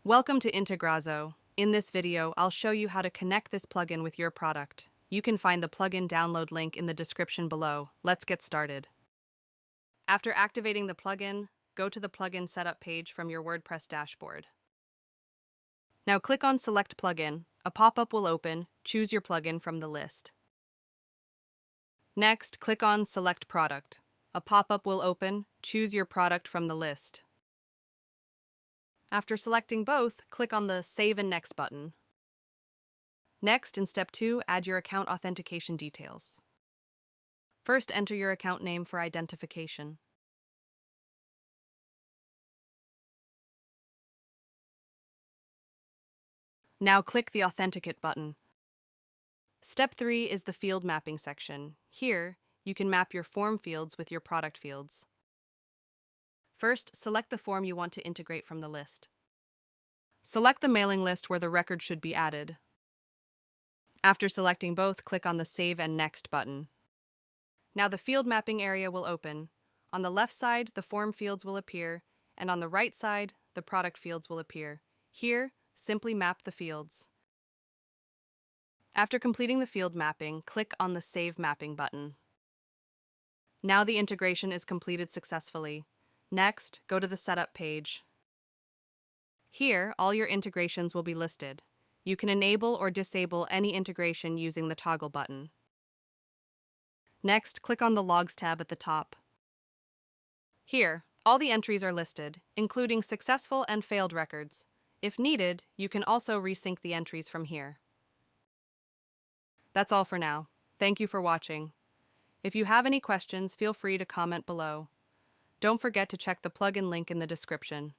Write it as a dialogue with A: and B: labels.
A: Welcome to Integrazo. In this video, I'll show you how to connect this plugin with your product. You can find the plugin download link in the description below. Let's get started. After activating the plugin, go to the plugin setup page from your WordPress dashboard. Now click on Select Plugin. A pop-up will open. Choose your plugin from the list. Next, click on Select Product. A pop-up will open. Choose your product from the list. After selecting both, click on the Save and Next button. Next, in Step 2, add your account authentication details. First, enter your account name for identification. Now click the Authenticate button. Step 3 is the field mapping section. Here, you can map your form fields with your product fields. First, select the form you want to integrate from the list. Select the mailing list where the record should be added. After selecting both, click on the Save and Next button. Now the field mapping area will open. On the left side, the form fields will appear, and on the right side, the product fields will appear. Here, simply map the fields. After completing the field mapping, click on the Save Mapping button. Now the integration is completed successfully. Next, go to the Setup page. Here, all your integrations will be listed. You can enable or disable any integration using the toggle button. Next, click on the Logs tab at the top. Here, all the entries are listed, including successful and failed records. If needed, you can also resync the entries from here. That's all for now. Thank you for watching. If you have any questions, feel free to comment below. Don't forget to check the plugin link in the description.